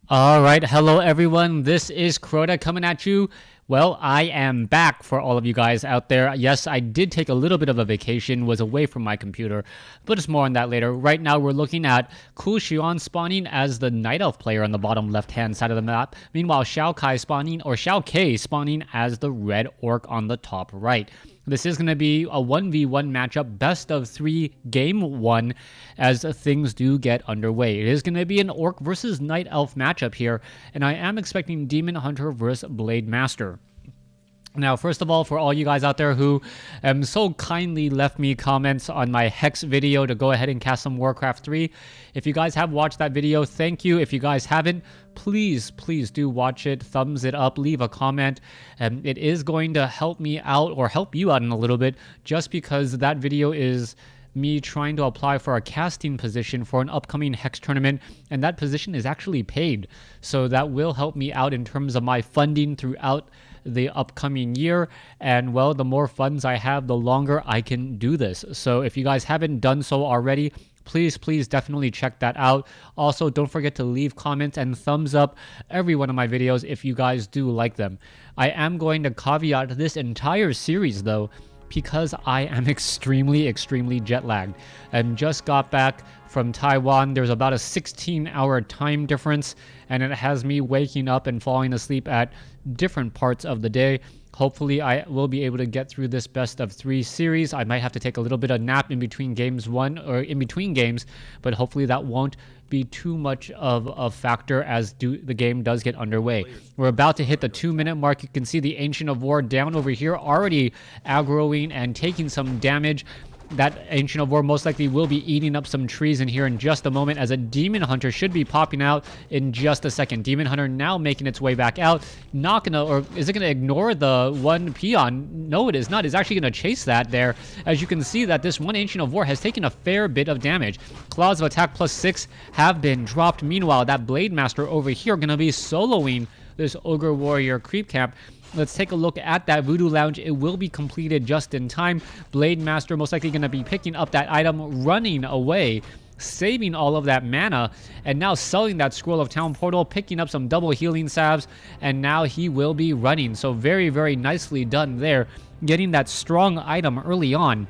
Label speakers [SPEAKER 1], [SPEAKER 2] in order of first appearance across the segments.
[SPEAKER 1] All right, hello everyone. This is Crota coming at you. Well, I am back for all of you guys out there. Yes, I did take a little bit of a vacation, was away from my computer, but it's more on that later. Right now, we're looking at CoolXian spawning as the Night Elf player on the bottom left-hand side of the map. Meanwhile, Xiaokk spawning as the Red Orc on the top right. This is going to be a 1v1 matchup, best of 3 game 1, as things do get underway. It is going to be an Orc versus Night Elf matchup here, and I am expecting Demon Hunter versus Blade Master. Now, first of all, for all you guys out there who so kindly left me comments on my Hex video to go ahead and cast some WarCraft 3, if you guys have watched that video, thank you. If you guys haven't, please do watch it, thumbs it up, leave a comment. It is going to help me out, or help you out in a little bit, just because that video is me trying to apply for a casting position for an upcoming Hex tournament, and that position is actually paid. So that will help me out in terms of my funding throughout the upcoming year, and well, the more funds I have, the longer I can do this. So if you guys haven't done so already, please definitely check that out. Also, don't forget to leave comments and thumbs up every one of my videos if you guys do like them. I am going to caveat this entire series though, because I am extremely jet lagged and just got back from Taiwan. There's about a 16-hour time difference, and it has me waking up and falling asleep at different parts of the day. Hopefully I will be able to get through this best of 3 series. I might have to take a little bit of nap in between games in between games, but hopefully that won't be too much of a factor as the game does get underway. We're about to hit the 2-minute mark. You can see the Ancient of War down over here already aggroing and taking some damage. That Ancient of War most likely will be eating up some trees in here in just a moment, as a Demon Hunter should be popping out in just a second. Demon Hunter now making its way back out. Not gonna, or is it gonna ignore the one peon? No, it is not. It's actually gonna chase that there. As you can see that this one Ancient of War has taken a fair bit of damage. Claws of Attack +6 have been dropped. Meanwhile, that Blade Master over here gonna be soloing this Ogre Warrior creep camp. Let's take a look at that Voodoo Lounge. It will be completed just in time. Blade Master most likely going to be picking up that item, running away, saving all of that mana, and now selling that Scroll of Town Portal, picking up some double healing salves, and now he will be running. So very nicely done there, getting that strong item early on.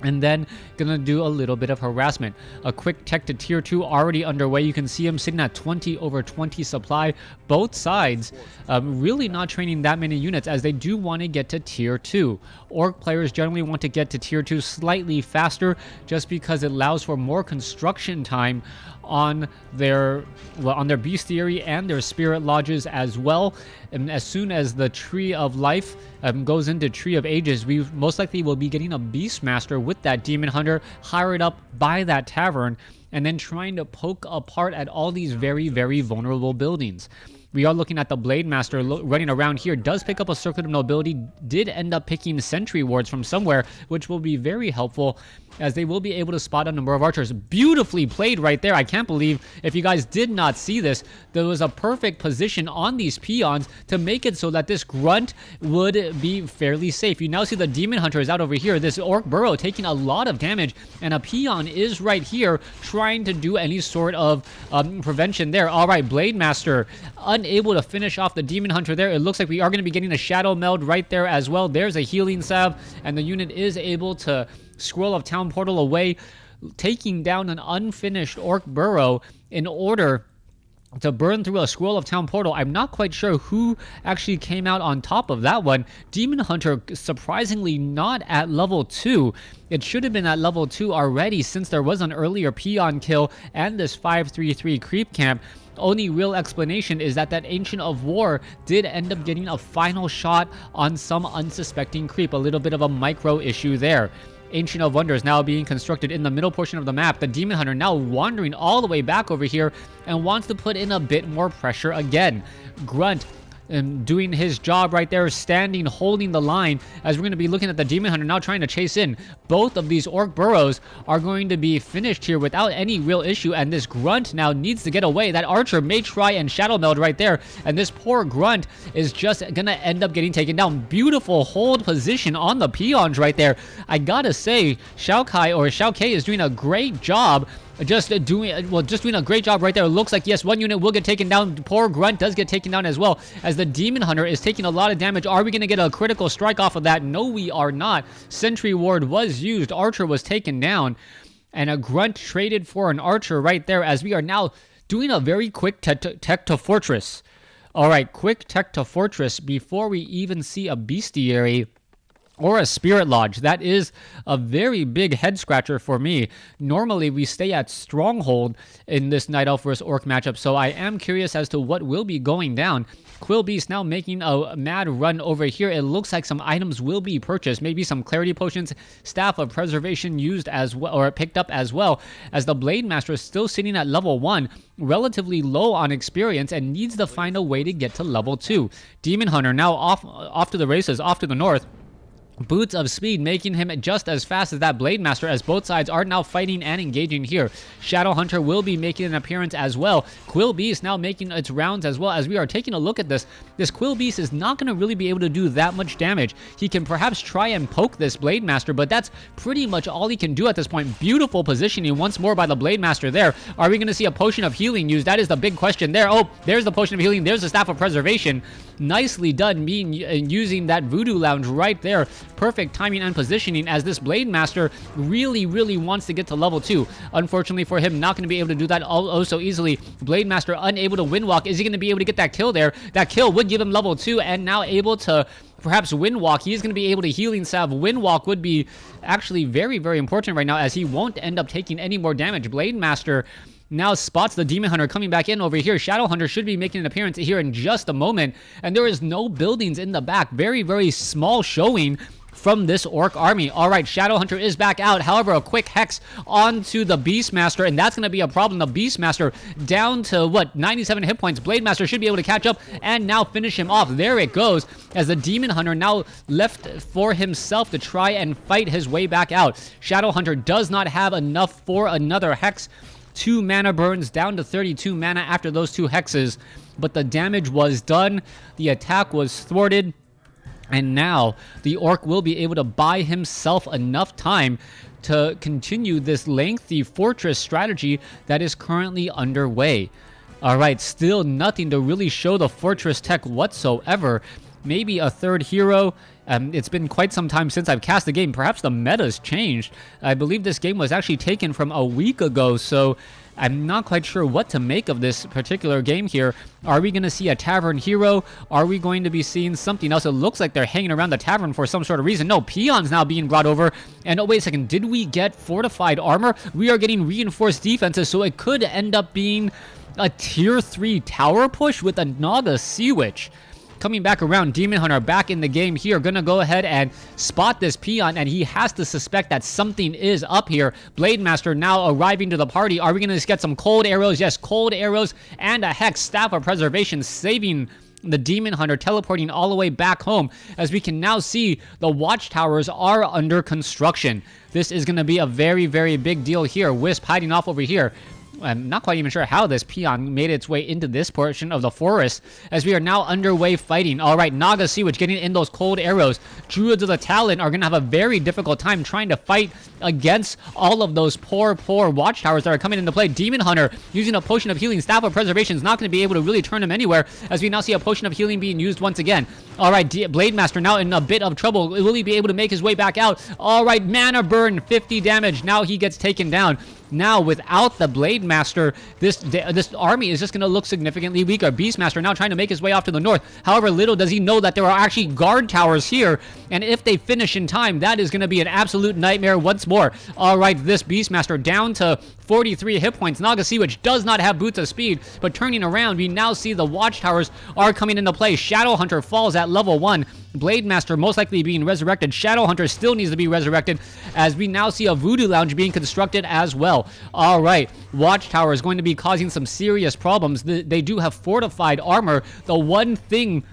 [SPEAKER 1] And then gonna do a little bit of harassment. A quick tech to tier 2 already underway. You can see him sitting at 20/20 supply. Both sides really not training that many units, as they do want to get to tier 2. Orc players generally want to get to tier 2 slightly faster, just because it allows for more construction time on their bestiary and their spirit lodges as well. And as soon as the Tree of Life goes into Tree of Ages, we most likely will be getting a Beastmaster with that Demon Hunter hired up by that tavern, and then trying to poke apart at all these very vulnerable buildings. We are looking at the Blade Master running around here. Does pick up a Circlet of Nobility. Did end up picking Sentry Wards from somewhere, which will be very helpful, as they will be able to spot a number of archers. Beautifully played right there. I can't believe, if you guys did not see this, there was a perfect position on these peons to make it so that this Grunt would be fairly safe. You now see the Demon Hunter is out over here. This Orc Burrow taking a lot of damage, and a peon is right here trying to do any sort of prevention there. All right, Blade Master unable to finish off the Demon Hunter there. It looks like we are going to be getting a Shadow Meld right there as well. There's a healing salve, and the unit is able to Scroll of Town Portal away, taking down an unfinished Orc Burrow in order to burn through a Scroll of Town Portal. I'm not quite sure who actually came out on top of that one. Demon Hunter surprisingly not at level 2. It should have been at level 2 already, since there was an earlier peon kill and this 5/3/3 creep camp. Only real explanation is that Ancient of War did end up getting a final shot on some unsuspecting creep. A little bit of a micro issue there. Ancient of Wonders now being constructed in the middle portion of the map. The Demon Hunter now wandering all the way back over here and wants to put in a bit more pressure again. Grunt doing his job right there, standing, holding the line, as we're going to be looking at the Demon Hunter now trying to chase in. Both of these Orc Burrows are going to be finished here without any real issue, and this Grunt now needs to get away. That Archer may try and Shadow Meld right there, and this poor Grunt is just going to end up getting taken down. Beautiful hold position on the peons right there. I gotta say, Xiaokk is doing a great job just doing a great job right there. It looks like, yes, one unit will get taken down. Poor Grunt does get taken down as well, as the Demon Hunter is taking a lot of damage. Are we going to get a critical strike off of that? No, we are not. Sentry Ward was used. Archer was taken down, and a Grunt traded for an Archer right there, as we are now doing a very quick tech to Fortress. All right, quick tech to Fortress before we even see a Bestiary or a Spirit Lodge. That is a very big head scratcher for me. Normally, we stay at Stronghold in this Night Elf vs Orc matchup, so I am curious as to what will be going down. Quill Beast now making a mad run over here. It looks like some items will be purchased, maybe some Clarity Potions, Staff of Preservation used as well, or picked up as well, as the Blade Master is still sitting at level 1, relatively low on experience, and needs to find a way to get to level 2. Demon Hunter now off to the races, off to the north. Boots of Speed making him just as fast as that Blade Master, as both sides are now fighting and engaging here. Shadow Hunter will be making an appearance as well. Quill Beast now making its rounds as well. As we are taking a look at this Quill Beast is not going to really be able to do that much damage. He can perhaps try and poke this Blade Master, but that's pretty much all he can do at this point. Beautiful positioning once more by the Blade Master there. Are we going to see a Potion of Healing used? That is the big question there. Oh, there's the Potion of Healing. There's the Staff of Preservation. Nicely done, using that Voodoo Lounge right there. Perfect timing and positioning, as this Blade Master really wants to get to level 2. Unfortunately for him, not going to be able to do that so easily. Blade Master unable to Windwalk. Is he going to be able to get that kill there? That kill would give him level 2, and now able to perhaps Windwalk. He is going to be able to Healing Salve. Windwalk would be actually very important right now, as he won't end up taking any more damage. Blade Master now spots the Demon Hunter coming back in over here. Shadow Hunter should be making an appearance here in just a moment, and there is no buildings in the back. Very small showing from this Orc army. All right, Shadow Hunter is back out. However, a quick hex onto the Beastmaster, and that's going to be a problem. The Beastmaster down to, 97 hit points. Blade Master should be able to catch up and now finish him off. There it goes, as the Demon Hunter now left for himself to try and fight his way back out. Shadow Hunter does not have enough for another hex. 2 mana burns, down to 32 mana after those 2 hexes, but the damage was done. The attack was thwarted, and now the Orc will be able to buy himself enough time to continue this lengthy fortress strategy that is currently underway. All right, still nothing to really show the fortress tech whatsoever. Maybe a third hero. It's been quite some time since I've cast the game. Perhaps the meta's changed. I believe this game was actually taken from a week ago, so I'm not quite sure what to make of this particular game here. Are we going to see a tavern hero? Are we going to be seeing something else? It looks like they're hanging around the tavern for some sort of reason. No, peons now being brought over. And oh, wait a second. Did we get fortified armor? We are getting reinforced defenses, so it could end up being a tier 3 tower push with a Naga Sea Witch. Coming back around, Demon Hunter back in the game here. Gonna go ahead and spot this peon, and he has to suspect that something is up here. Blade Master now arriving to the party. Are we gonna get some cold arrows? Yes, cold arrows and a hex. Staff of Preservation saving the Demon Hunter, teleporting all the way back home, as we can now see the watchtowers are under construction. This is gonna be a very big deal here. Wisp hiding off over here. I'm not quite even sure how this peon made its way into this portion of the forest, as we are now underway fighting. All right, Naga Sea Witch getting in those cold arrows. Druids of the Talon are going to have a very difficult time trying to fight against all of those poor watchtowers that are coming into play. Demon Hunter using a Potion of Healing. Staff of Preservation is not going to be able to really turn him anywhere, as we now see a Potion of Healing being used once again. All right, Blade Master now in a bit of trouble. Will he be able to make his way back out? All right, mana burn, 50 damage. Now he gets taken down. Now, without the Blade Master, this army is just going to look significantly weaker. Beastmaster now trying to make his way off to the north. However, little does he know that there are actually guard towers here, and if they finish in time, that is going to be an absolute nightmare once more. All right, this Beastmaster down to 43 hit points. Naga Sea Witch does not have Boots of Speed, but turning around, we now see the watchtowers are coming into play. Shadow Hunter falls at level 1. Blade Master most likely being resurrected. Shadow Hunter still needs to be resurrected, as we now see a Voodoo Lounge being constructed as well. All right, Watchtower is going to be causing some serious problems. They do have fortified armor. The one thing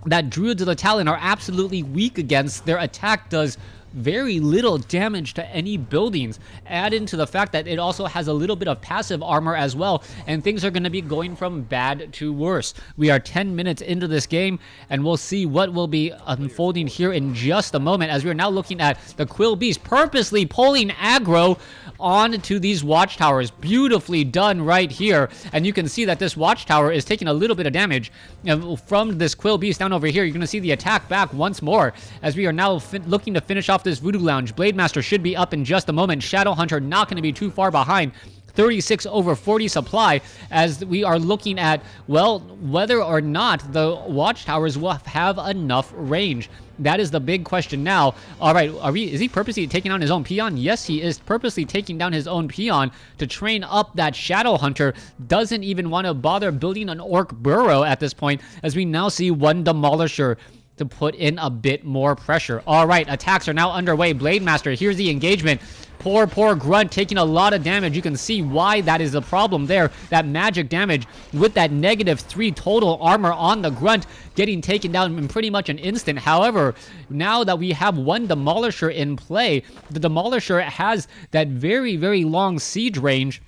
[SPEAKER 1] that Druids of the Talon are absolutely weak against, their attack does very little damage to any buildings. Add into the fact that it also has a little bit of passive armor as well, and things are going to be going from bad to worse. We are 10 minutes into this game, and we'll see what will be unfolding here in just a moment, as we are now looking at the Quill Beast purposely pulling aggro onto these watchtowers. Beautifully done right here, and you can see that this watchtower is taking a little bit of damage from this Quill Beast down over here. You're going to see the attack back once more, as we are now looking to finish off this Voodoo Lounge. Blade Master should be up in just a moment. Shadowhunter not going to be too far behind. 36 over 40 supply, as we are looking at, well, whether or not the watchtowers will have enough range. That is the big question now. All right, is he purposely taking down his own peon? Yes, he is purposely taking down his own peon to train up that Shadowhunter. Doesn't even want to bother building an Orc burrow at this point, as we now see one Demolisher to put in a bit more pressure. All right, attacks are now underway. Blade Master, here's the engagement. Poor Grunt taking a lot of damage. You can see why that is the problem there. That magic damage with that -3 total armor on the Grunt getting taken down in pretty much an instant. However, now that we have one Demolisher in play, the Demolisher has that very, very long siege range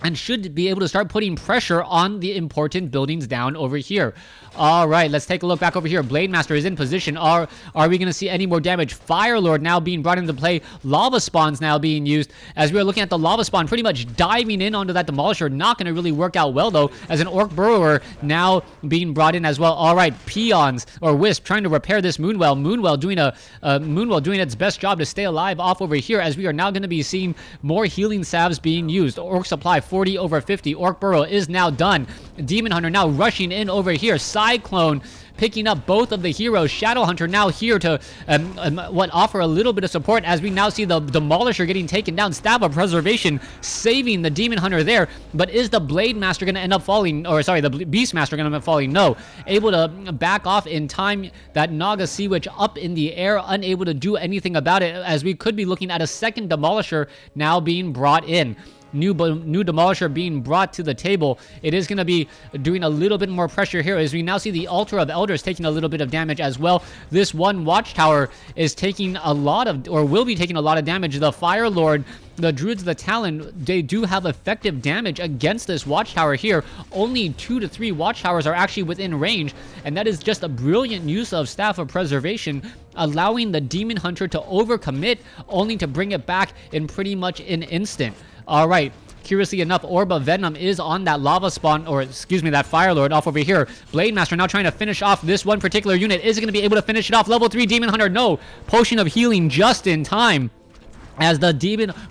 [SPEAKER 1] and should be able to start putting pressure on the important buildings down over here. All right, let's take a look back over here. Blade Master is in position. Are we going to see any more damage? Fire Lord now being brought into play. Lava Spawns now being used, as we are looking at the Lava Spawn pretty much diving in onto that Demolisher. Not going to really work out well, though, as an Orc Burrower now being brought in as well. All right, Peons, or Wisp, trying to repair this Moonwell. Moonwell doing its best job to stay alive off over here, as we are now going to be seeing more healing salves being used. Orc Supply 40 over 50. Orc Burrow is now done. Demon Hunter now rushing in over here. Cyclone picking up both of the heroes. Shadowhunter now here to offer a little bit of support, as we now see the Demolisher getting taken down. Staff of Preservation saving the Demon Hunter there, but is the Blade Master going to end up falling, or sorry, the Beast Master going to end up falling? No. Able to back off in time. That Naga Sea Witch up in the air, unable to do anything about it, as we could be looking at a second Demolisher now being brought in. New Demolisher being brought to the table. It is going to be doing a little bit more pressure here, as we now see the Altar of Elders taking a little bit of damage as well. This one Watchtower is taking a lot of, or will be taking a lot of damage. The Fire Lord, the Druids of the Talon, they do have effective damage against this Watchtower here. Only 2 to 3 Watchtowers are actually within range, and that is just a brilliant use of Staff of Preservation, allowing the Demon Hunter to overcommit, only to bring it back in pretty much an instant. All right, curiously enough, Orb of Venom is on that Lava Spawn, or excuse me, that Fire Lord off over here. Blade Master now trying to finish off this one particular unit. Is it going to be able to finish it off? Level 3 Demon Hunter, no. Potion of Healing just in time, as the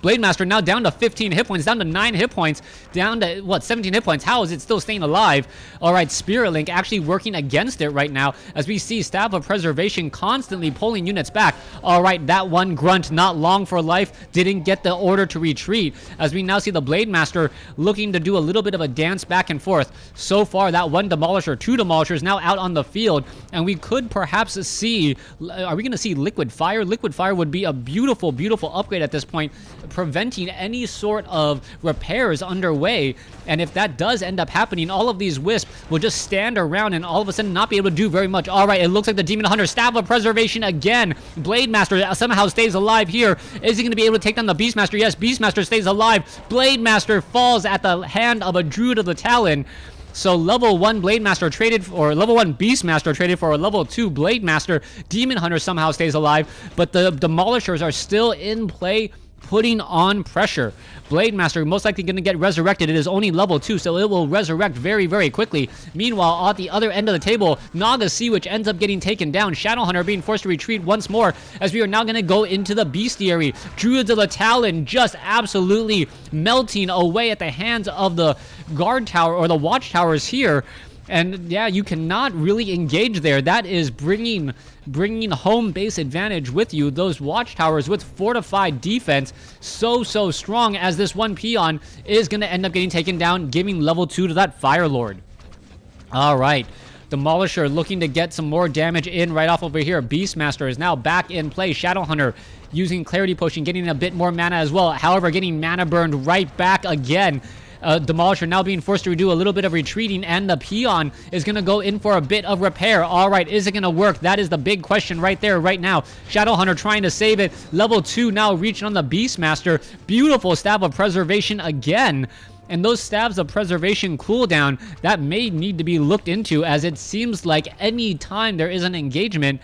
[SPEAKER 1] Blade Master now down to 15 hit points, down to 9 hit points, down to, what, 17 hit points? How is it still staying alive? All right, Spirit Link actually working against it right now, as we see Staff of Preservation constantly pulling units back. All right, that one Grunt, not long for life, didn't get the order to retreat, as we now see the Blade Master looking to do a little bit of a dance back and forth. So far, that one Demolisher, 2 Demolishers now out on the field, and we could perhaps see, are we going to see Liquid Fire? Liquid Fire would be a beautiful, beautiful upgrade at this point, preventing any sort of repairs underway. And if that does end up happening, all of these Wisps will just stand around and all of a sudden not be able to do very much. All right, it looks like the Demon Hunter, Staff of Preservation again. Blade Master somehow stays alive here. Is he going to be able to take down the Beast Master? Yes, Beast Master stays alive. Blade Master falls at the hand of a Druid of the Talon. So level 1 Blade Master traded for, level 1 Beast Master traded for a level 2 Blade Master. Demon Hunter somehow stays alive, but the Demolishers are still in play, putting on pressure. Blade Master most likely going to get resurrected. It is only level 2, so it will resurrect very, very quickly. Meanwhile, at the other end of the table, Naga Sea Witch ends up getting taken down. Shadowhunter being forced to retreat once more, as we are now going to go into the Bestiary. Druids of the Talon just absolutely melting away at the hands of the guard tower, or the watchtowers here. And yeah, you cannot really engage there. That is bringing home base advantage with you. Those watchtowers with fortified defense, so strong, as this one peon is going to end up getting taken down, giving level 2 to that Fire Lord. All right. Demolisher looking to get some more damage in right off over here. Beastmaster is now back in play. Shadowhunter using Clarity Potion, getting a bit more mana as well. However, getting mana burned right back again. Demolisher now being forced to do a little bit of retreating, and the Peon is going to go in for a bit of repair. All right, is it going to work? That is the big question right there, right now. Shadowhunter trying to save it. Level 2 now reaching on the Beastmaster. Beautiful Staff of Preservation again. And those Staves of Preservation cooldown, that may need to be looked into, as it seems like any time there is an engagement,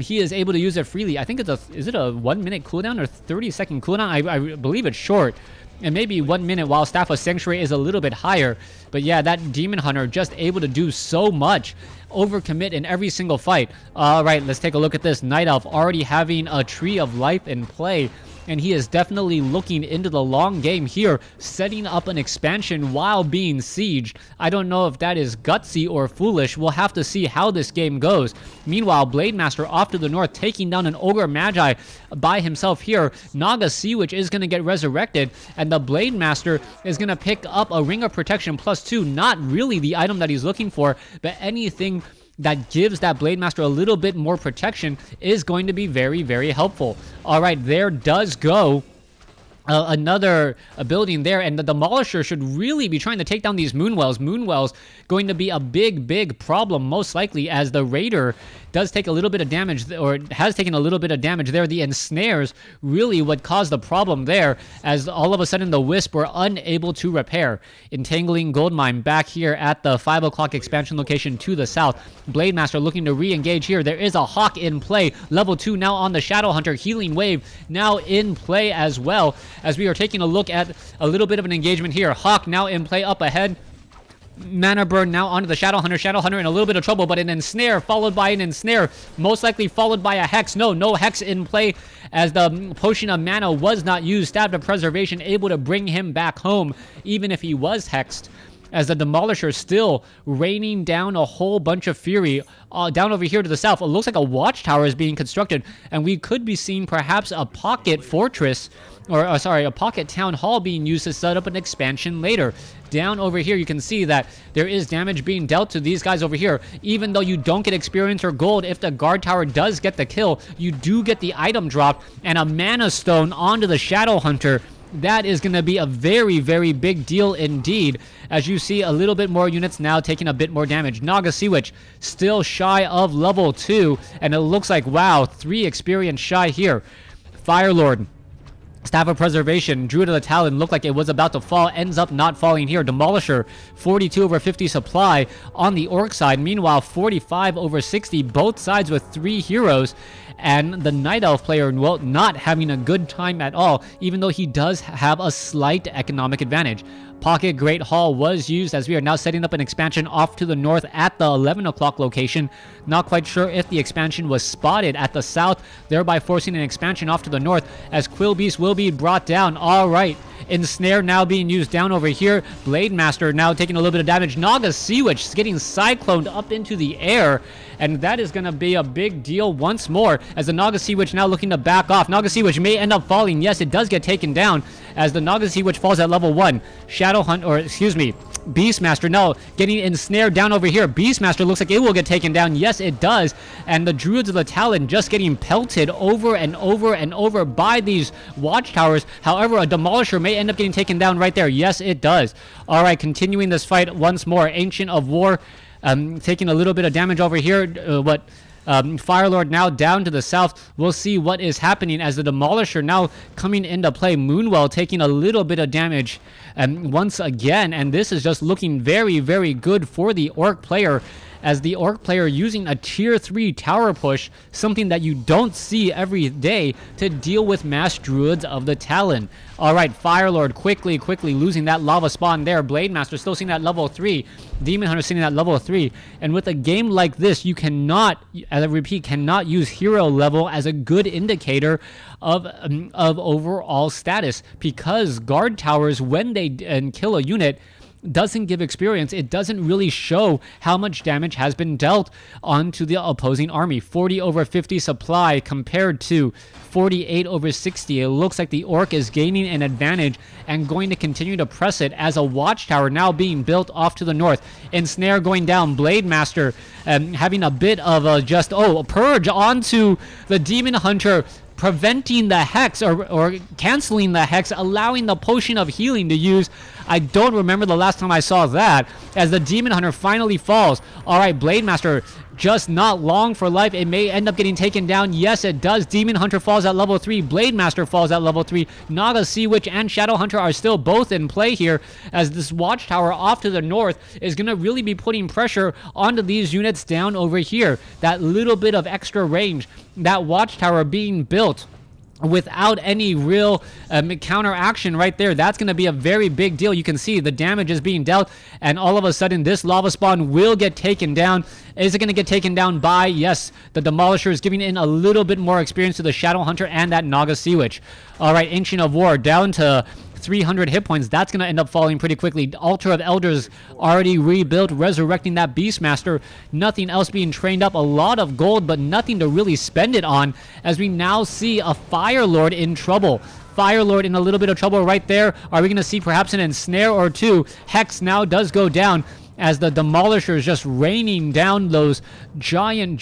[SPEAKER 1] he is able to use it freely. I think is it a 1 minute cooldown or 30-second cooldown? I believe it's short. And maybe 1 minute, while Staff of Sanctuary is a little bit higher. But yeah, that Demon Hunter just able to do so much. Overcommit in every single fight. All right, let's take a look at this. Night Elf already having a Tree of Life in play. And he is definitely looking into the long game here, setting up an expansion while being sieged. I don't know if that is gutsy or foolish. We'll have to see how this game goes. Meanwhile, Blademaster off to the north, taking down an Ogre Magi by himself here. Naga Sea Witch is going to get resurrected, and the Blademaster is going to pick up a Ring of Protection +2. Not really the item that he's looking for, but anything that gives that Blademaster a little bit more protection is going to be very, very helpful. All right, there does go another building there, and the Demolisher should really be trying to take down these Moonwells. Moonwells going to be a big problem, most likely, as the Raider does take a little bit of damage, or has taken a little bit of damage there. The Ensnares really what caused the problem there, as all of a sudden the Wisp were unable to repair. Entangling Goldmine back here at the 5 o'clock expansion location to the south. Blademaster looking to re-engage here. There is a Hawk in play. Level 2 now on the Shadowhunter. Healing Wave now in play as well, as we are taking a look at a little bit of an engagement here. Hawk now in play up ahead. Mana Burn now onto the Shadowhunter. Shadowhunter in a little bit of trouble, but an Ensnare followed by an Ensnare. Most likely followed by a Hex. No Hex in play, as the Potion of Mana was not used. Staff of Preservation able to bring him back home, even if he was Hexed. As the Demolisher still raining down a whole bunch of fury down over here to the south. It looks like a watchtower is being constructed, and we could be seeing perhaps a pocket fortress, or sorry, a pocket town hall being used to set up an expansion later. Down over here, you can see that there is damage being dealt to these guys over here. Even though you don't get experience or gold, if the guard tower does get the kill, you do get the item drop and a mana stone onto the Shadowhunter. That is going to be a very, very big deal indeed, as you see a little bit more units now taking a bit more damage. Naga Sea Witch still shy of level 2, and it looks like, wow, 3 experience shy here. Firelord, Staff of Preservation, Druid of the Talon looked like it was about to fall, ends up not falling here. Demolisher, 42/50 supply on the Orc side. Meanwhile, 45/60, both sides with 3 heroes. And the Night Elf player, well, not having a good time at all, even though he does have a slight economic advantage. Pocket Great Hall was used, as we are now setting up an expansion off to the north at the 11 o'clock location. Not quite sure if the expansion was spotted at the south, thereby forcing an expansion off to the north, as Quillbeast will be brought down. All right, Ensnare now being used down over here. Blademaster now taking a little bit of damage. Naga Sea Witch is getting cycloned up into the air, and that is going to be a big deal once more, as the Naga Sea Witch now looking to back off. Naga Sea Witch may end up falling. Yes, it does get taken down, as the Naga Sea Witch falls at level 1. Beastmaster now getting ensnared down over here. Beastmaster looks like it will get taken down. Yes, it does. And the Druids of the Talon just getting pelted over and over and over by these watchtowers. However, a Demolisher may end up getting taken down right there. Yes, it does. All right, continuing this fight once more. Ancient of War taking a little bit of damage over here. Firelord now down to the south. We'll see what is happening as the Demolisher now coming into play. Moonwell taking a little bit of damage once again, and this is just looking very, very good for the Orc player, as the Orc player using a tier 3 tower push, something that you don't see every day, to deal with mass Druids of the Talon. Alright, Firelord quickly losing that lava spawn there. Blademaster still seeing that level 3. Demon Hunter seeing that level 3. And with a game like this, you cannot, as I repeat, cannot use hero level as a good indicator of overall status, because guard towers, when they kill a unit, doesn't give experience. It doesn't really show how much damage has been dealt onto the opposing army. 40/50 supply compared to 48/60. It looks like the Orc is gaining an advantage and going to continue to press it, as a watchtower now being built off to the north. Ensnare going down. Blademaster having a bit of a purge onto the Demon Hunter. preventing the hex or canceling the hex, allowing the potion of healing to use. I don't remember the last time I saw that, as the Demon Hunter finally falls. All right, Blade Master just not long for life. It may end up getting taken down. Yes, it does. Demon Hunter falls at level 3. Blade Master falls at level 3. Naga, Sea Witch, and Shadow Hunter are still both in play here, as this watchtower off to the north is going to really be putting pressure onto these units down over here. That little bit of extra range, that watchtower being built without any real counter action right there, that's going to be a very big deal. You can see the damage is being dealt, and all of a sudden this lava spawn will get taken down. Is it going to get taken down by, yes, the Demolisher is giving in a little bit more experience to the Shadow Hunter and that Naga Sea Witch. All right, Ancient of War down to 300 hit points. That's going to end up falling pretty quickly. Altar of Elders already rebuilt, resurrecting that Beastmaster. Nothing else being trained up. A lot of gold, but nothing to really spend it on, as we now see a Fire Lord in trouble. Fire Lord in a little bit of trouble right there. Are we going to see perhaps an ensnare or two? Hex now does go down, as the Demolisher is just raining down those giant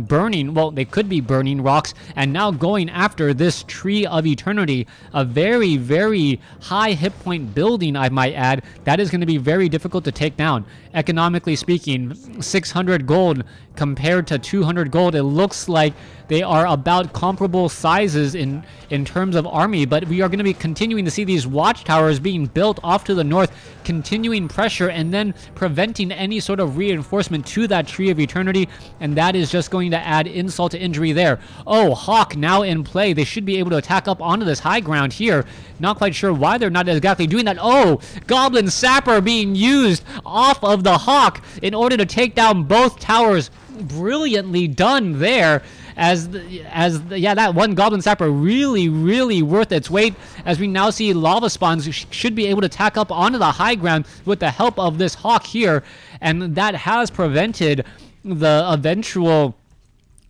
[SPEAKER 1] burning, well, they could be burning rocks, and now going after this Tree of Eternity, a very, very high hit point building, I might add. That is going to be very difficult to take down. Economically speaking, 600 gold compared to 200 gold, it looks like they are about comparable sizes in terms of army, but we are going to be continuing to see these watchtowers being built off to the north, continuing pressure and then preventing any sort of reinforcement to that Tree of Eternity, and that is just going to add insult to injury there. Oh, Hawk now in play. They should be able to attack up onto this high ground here. Not quite sure why they're not exactly doing that. Oh, Goblin Sapper being used off of the Hawk in order to take down both towers. Brilliantly done there, yeah, that one Goblin Sapper really worth its weight, as we now see lava spawns should be able to tack up onto the high ground with the help of this Hawk here, and that has prevented the eventual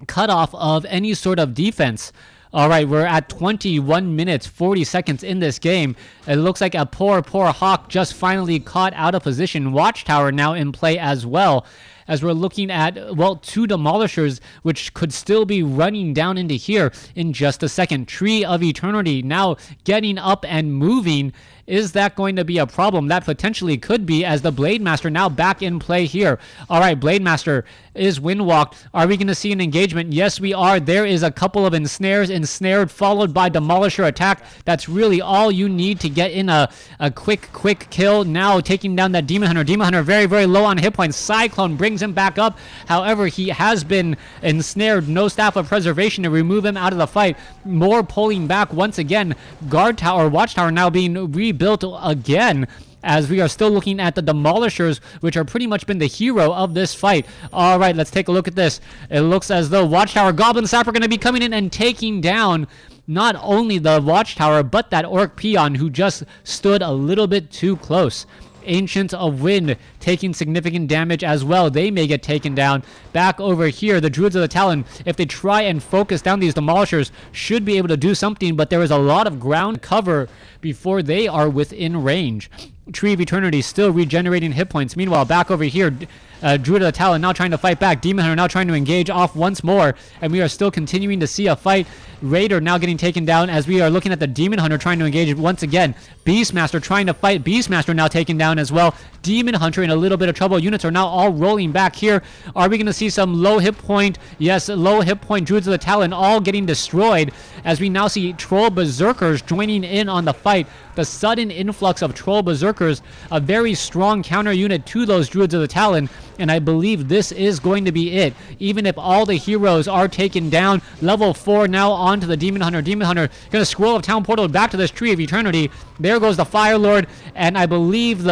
[SPEAKER 1] cutoff of any sort of defense. All right, we're at 21 minutes, 40 seconds in this game. It looks like a poor Hawk just finally caught out of position. Watchtower now in play as well, as we're looking at, well, 2 Demolishers, which could still be running down into here in just a second. Tree of Eternity now getting up and moving. Is that going to be a problem? That potentially could be, as the Blade Master now back in play here. All right, Blade Master is windwalked. Are we going to see an engagement? Yes, we are. There is a couple of ensnared, followed by Demolisher attack. That's really all you need to get in a quick kill. Now taking down that Demon Hunter. Demon Hunter very low on hit points. Cyclone brings him back up. However, he has been ensnared. No Staff of Preservation to remove him out of the fight. More pulling back once again. Guard Tower, Watchtower now being rebuilt again, as we are still looking at the Demolishers, which are pretty much been the hero of this fight. All right, let's take a look at this. It looks as though Watchtower, Goblin Sapper going to be coming in and taking down not only the Watchtower, but that Orc Peon who just stood a little bit too close. Ancient of Wind taking significant damage as well. They may get taken down. Back over here, the Druids of the Talon, if they try and focus down these Demolishers, should be able to do something, but there is a lot of ground cover before they are within range. Tree of Eternity still regenerating hit points. Meanwhile, back over here, Druid of the Talon now trying to fight back. Demon Hunter now trying to engage off once more, and we are still continuing to see a fight. Raider now getting taken down, as we are looking at the Demon Hunter trying to engage once again. Beastmaster trying to fight. Beastmaster now taken down as well. Demon Hunter in a little bit of trouble. Units are now all rolling back here. Are we going to see some low hit point? Yes, low hit point Druids of the Talon all getting destroyed, as we now see Troll Berserkers joining in on the fight. The sudden influx of Troll Berserkers, a very strong counter unit to those Druids of the Talon, and I believe this is going to be it. Even if all the heroes are taken down, level 4 now on to the Demon Hunter. Demon Hunter going to scroll of Town Portal back to this Tree of Eternity. There goes the Fire Lord, and I believe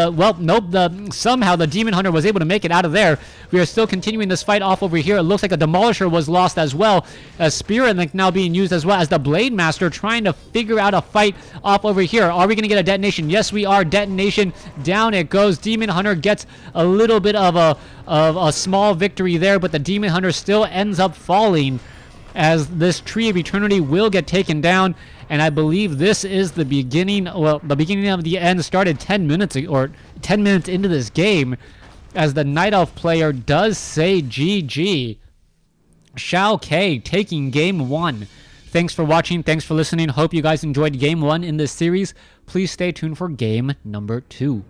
[SPEAKER 1] somehow the Demon Hunter was able to make it out of there. We are still continuing this fight off over here. It looks like a Demolisher was lost as well. A Spirit Link now being used as well, as the Blade Master trying to figure out a fight off over here. Are we going to get a detonation? Yes, we are. Detonation. Down it goes. Demon Hunter gets a little bit of a small victory there, but the Demon Hunter still ends up falling, as this Tree of Eternity will get taken down. And I believe this is the beginning, well, the beginning of the end started 10 minutes into this game, as the Night Elf player does say GG. Xiaokk taking game 1. Thanks for watching. Thanks for listening. Hope you guys enjoyed game 1 in this series. Please stay tuned for game number 2.